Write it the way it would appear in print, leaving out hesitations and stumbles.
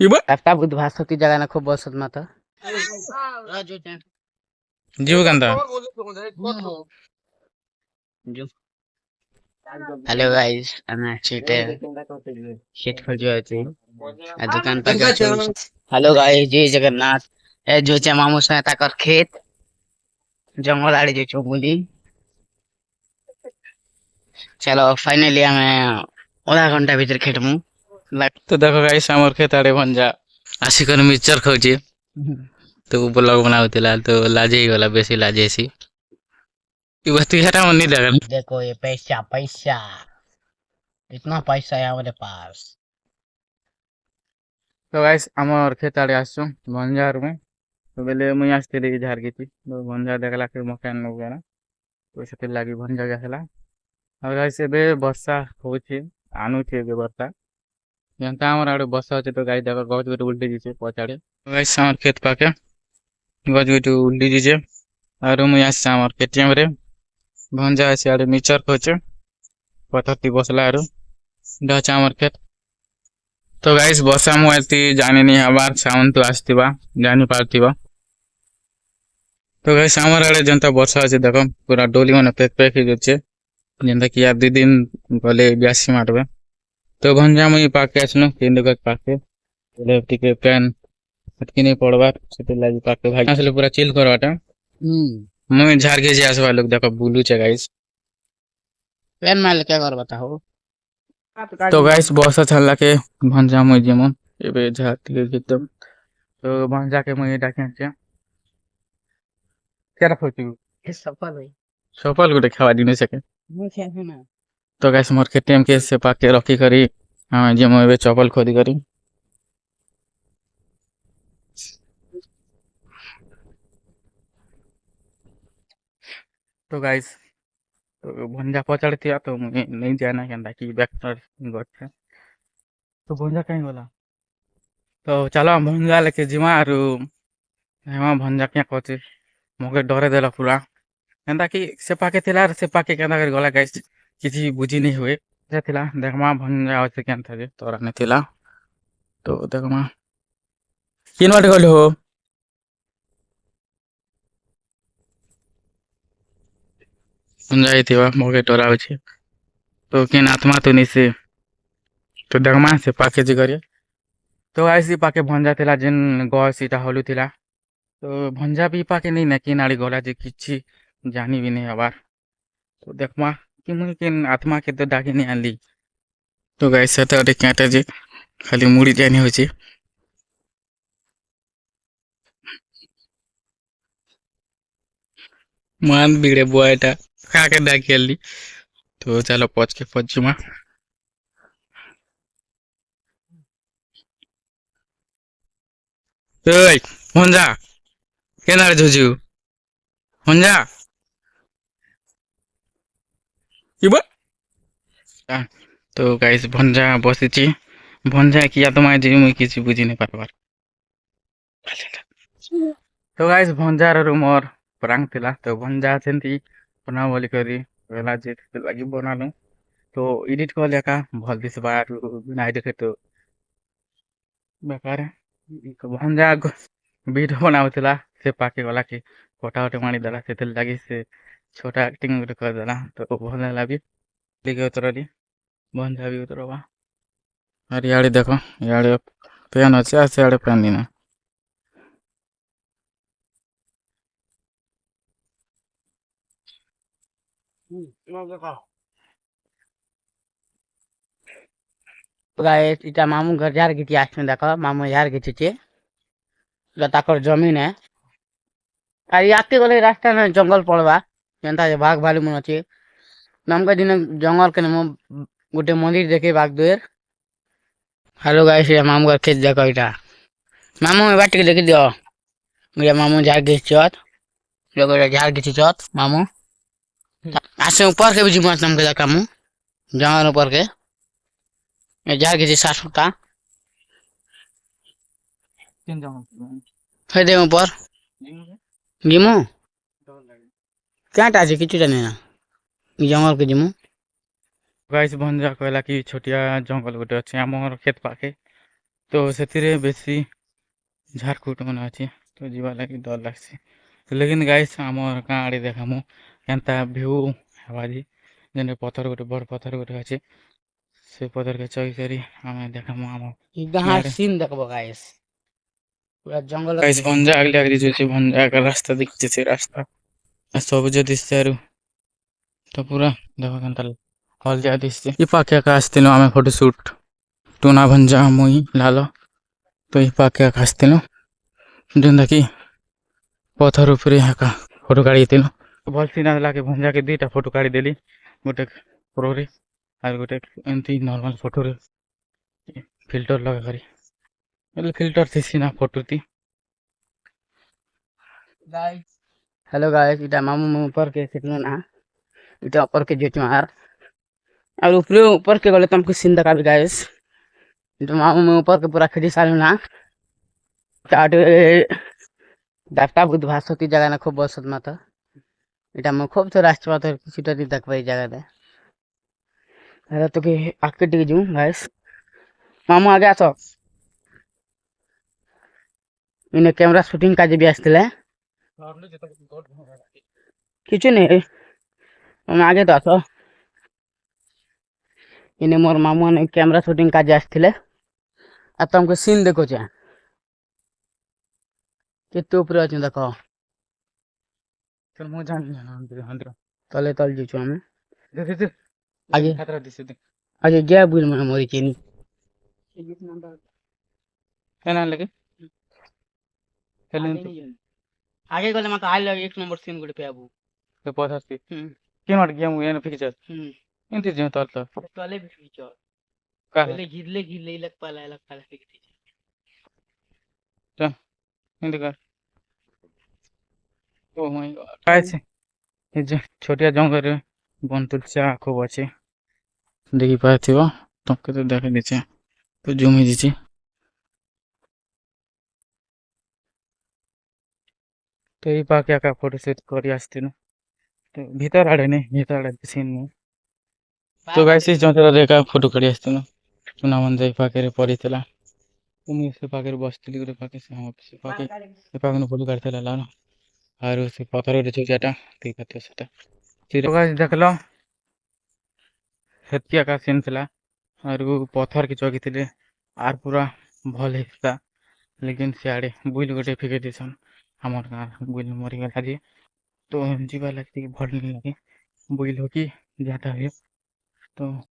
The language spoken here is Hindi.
Ibu? Kata buddha sati jaga na खूप बसत ना तर जीव गंदा हेलो गाइस আমি আজকে खेत पर जो है दुकान पर हेलो गाइस जय जगन्नाथ ए जो चे मामू से ताकर खेत जंगल आड़ी जो चोबुली चलो फाइनली हमें आधा घंटा भीतर खेत मु तो देखो गाइस हमर खेत आड़े भंजा आसिकर मिक्सचर खाउची तो ब्लॉग बनाउतिला तो लाजे ही वाला बेसी लाजे सी ई वस्तु हटा मन नहीं लगन देखो ये पैसा पैसा इतना पैसा है हमारे पास तो गाइस हमर खेत आड़े आसु भंजार में तो बेले मुई आस्ते झार गेती तो भंजा देखला के मकान लोग ना तो सेते लागी भंजा गसला और गाइस एबे वर्षा होची आनुची एबे वर्षा जनता हमर आड़े वर्षा होचे तो गाइस देखो गछ गुटे उल्टी दिसे पछाड़े तो गाइस हमर खेत पाके गछ गुटे उल्टी दिसे और मुई आस हमर केटीएम रे भंजा आसी आड़े मिचर खोचे पथरती बसला आरो डचा हमर खेत तो गाइस वर्षा मुआती जाने नहीं हबार सावन तो आसतिबा जानी पारतिबा तो गाइस हमर आड़े जनता वर्षा होचे देखो पूरा डोली माने पैक पैक ही जचे जेंता कि यार 2 दिन गले ब्यासी मारबे तो भंजा मुई पाके आसनु तीन गज पाके बोले टिके पेन हटकी नहीं पड़बार सेते लागी पाके भाई असले पूरा चिल करवाटा मुई झार के जे आसबा लोग देखो बुलू छे गाइस पेन माल क्या कर बताओ तो गाइस वर्षा छल्ला के भंजा मुई जेमन एबे झार टिके एकदम तो भंजा के मुई डाके छे केरा फोटू सफल भाई सफल गुटे खावा दिने सके मुझे है ना तो गाइस मोर के टेम के से पाके रखी करी हां जे मो एबे चपल खोदी करी तो गाइस तो भंजा पचड़तिया तो मुझे नहीं जाना केनता कि बैक्टर गठ तो भंजा कहीं गला तो चलो भंजा लेके जिमा आरु हेमा भंजा क्या कहते मोके डरे देला पूरा केनता कि से पाके थिला से पाके केनता कर गला गाइस किछि बुझी नहीं हुए जे थिला देखमा भंजा होते केनता जे तोरा ने थिला तो देखमा किन वाटे गले हो भंजा हिथिबा मोके डरा होछे तो किन आत्मा तो नहीं से तो देखमा से पाके जे करिए तो गाइस पाके भंजा थिला जेन गस इटा हलु थिला तो भंजा भी पाके नहीं ना किन आड़ी गला जे किछि जानी भी नहीं हबार तो देखमा कि मुई किन आत्मा के तो डाके नहीं आली तो गाइस सेते अटे काटे जे खाली मुड़ी जानी होची मान बिगड़े बुआटा काके डाके आली तो चलो पच के पचमा ओय भंजा केनारे जुजु भंजा इबा तो गाइस भंजा बसिची भंजा किया तुम्हारे जी मुई किछि बुझी नहीं पारबार तो गाइस भंजा रो मोर प्रांग थिला तो भंजा सेंती बना बोली करी वेला जे लागी बनानु तो एडिट कर लेका भल दिसबा नाइ देखे तो बेकार भंजा वीडियो बनाउथिला से पाके गला कि फोटा उटे मारी देला से लागी से छोटा एक्टिंग उटे कर देला तो भल लागी लिखे उतरली भंजा भी उतरबा अरे याड़े देखो याड़े पेन अच्छे आसे याड़े पेन दिना गाइस इटा मामू घर जार गिटी आस में देखो मामू यार गिटी चे ताकर जमीन है আর ইয়াতে গলে রাস্তা না জঙ্গল পড়বা যেনতা যে বাঘ ভালু মন আছে নামকা দিন জঙ্গল কেন গোটে মন্দির দেখে বাঘ দুয়ের হ্যালো গাইস ये मामू का खेत देखो इटा मामू ए बाटी के देखि दियो मेरा मामू झाड़ के चत लोग झाड़ के चत मामू आसे ऊपर के भी मत नाम के कामू जंगल ऊपर के ये झाड़ के सासुता तीन जंगल हे दे ऊपर जिमु क्या टाजे किछु जाने ना जंगल के जिमु ଗାଇସ୍ ଭଞ୍ଜା କହିଲା କି ଛୋଟିଆ ଜଙ୍ଗଲ ଗୋଟେ ଅଛି ଆମର କ୍ଷେତ ପାଖେ, ତ ସେଥିରେ ବେଶୀ ଝାରକୁଟ ମାନେ ଅଛି, ତ ଯିବା ଲାଗି ଡର ଲାଗ୍ସି। ଲେକିନ୍ ଗାଇସ୍ ଆମର ଗାଁ ଆଡ଼େ ଦେଖାମୁ କେନ୍ତା ଭିଉ ହେବା ଯେ ଯେନେ ପଥର ଗୋଟେ ବଡ଼ ପଥର ଗୋଟେ ଅଛି, ସେ ପଥରକେ ଚଢ଼ି କରି ଆମେ ଦେଖାମୁ ଆମ ଇ गाहार ଗାଁରେ। सीन देखबो गाइस पूरा जंगल गाइस ଭଞ୍ଜା ଆଗଲି ଆଗଲି ଯାଉଛି, ଭଞ୍ଜା ଆଗ ରାସ୍ତା ଦେଖିଛି, ସେ ରାସ୍ତା ସବୁଜ ଦିଶିବାରୁ ତ ପୁରା ଦେଖ କେନ୍ତା ହଳଦିଆ ଦିଶଛି। ଇ ପାଖେ ଏକା ଆସିଥିଲୁ ଆମେ ଫଟୋ ସୁଟ୍, ଟୁନା ଭଞ୍ଜା ମୁଇଁ ଲାଲ, ତ ଇ ପାଖେ ଏକା ଆସିଥିଲୁ ଯେନ୍ତାକି ପଥର ଉପରେ ଏକା ଫଟୋ କାଢ଼ିଥିଲୁ। ଭଲ ସିନା ଲାଗେ ଭଞ୍ଜାକେ ଦୁଇଟା ଫଟୋ କାଢ଼ିଦେଲି, ଗୋଟେ ପ୍ରୋରେ ଆଉ ଗୋଟେ ଏମିତି ନର୍ମାଲ ଫଟୋରେ ଫିଲ୍ଟର ଲଗା କରି, ହେଲେ ଫିଲ୍ଟର ଥିସି ନା ଫଟୋତି। गाइस हेलो गाइस इटा मामू मुंह ऊपर के सिटलो ना इटा ऊपर के जेट मार और ऊपर के गले तुमको सीन दिखा गाइस इटा मामू मुंह ऊपर के पूरा खड़ी साल ना चाट डाक्टा बुध भास्वती जगह ना खूब बसत माता इटा मैं खूब तो राष्ट्र तो किसी नहीं देख पाई जगह दे अरे तो कि आके टिक जूं गाइस मामू आ गया तो इन्हें कैमरा शूटिंग का भी आसते किचु नहीं मैं आगे तो आस इन्हें मोर मामू ने कैमरा शूटिंग का आसते आ तुमको सीन देखो केते ऊपर अच्छे देख चल ମୁଁ ଜାଣିନି ହନ୍ଦିର तले तल जीचु हमें ଦେ ଆଗେ ଖାତରା ଦିଶେ ଦେ आगे गया बुल में मरी चीनी କେନା ଲାଗେ ହେଲେ आगे गले मत हाल लगे 1 नंबर सीन गुड पे आबू ସେ ପଚାରସି କିଏ ମାର ଗେମ୍ ଏନେ ଫିକିଚ ଏମିତି ଯେଉଁ ତଲ ତ तले भी फीचर କା पहले घिरले लग पाला फिक्स ଏମିତି କର ଓ ମାଇ ଗଡ୍ କାଇছে ଏ ଯେ ଛୋଟିଆ ଜଙ୍ଗଲରେ ବନ୍ତୁଚା ଖୁବ ଅଛି, ଦେଖି ପାରୁଥିବ, ତମକୁ ତ ଦେଖି ଦେଇଛେ ତ ଜୁମ ହେଇଯାଇଛି। ତ ଏଇ ପାଖେ ଏକା ଫଟୋ ସୁଟ୍ କରି ଆସିଥିଲୁ, ତ ଭିତର ଆଡ଼େ ନାଇଁ, ଭିତର ଆଡ଼େ ସିନ୍ ମୁଁ ତ ଗାଇସ୍ ଏଇ ଜଙ୍ଗଲରେ ଏକା ଫଟୋ କାଢ଼ି ଆସିଥିଲୁ। ଚୁନା ମଞ୍ଜା ଏଇ ପାଖରେ ପଡ଼ିଥିଲା, ତ ମୁଁ ସେ ପାଖରେ ବସିଥିଲି, ଗୋଟେ ପାଖେ ସେ ପାଖେ ସେ ପାଖରେ ଫଟୋ କାଢ଼ିଥିଲା ଲାଲ, ଆରୁ ସେ ପଥର ଗୋଟେ ଚୁଚାଟା ଦେଖିପାରୁଥିବ ସେଟା ଦେଖିଲ ହେତ୍କି ଏକା ସିନ୍ ଥିଲା, ଆରୁ ପଥର କି ଜଗିଥିଲେ ଆର୍ ପୁରା ଭଲ ହେଇଥିଲା। ଲେକିନ୍ ସିଆଡ଼େ ବୁଇଲ ଗୋଟେ ଫିକେଇ ଦେଇଛନ୍, ଆମର ଗାଁ ବୁଇଲ ମରିଗଲା ଯେ, ତ ଯିବା ଲାଗି ଟିକେ ଭଲ ନାଇଁ ଲାଗେ, ବୁଇଲ ହଉ କି ଯାହାଟା ହୁଏ, ତ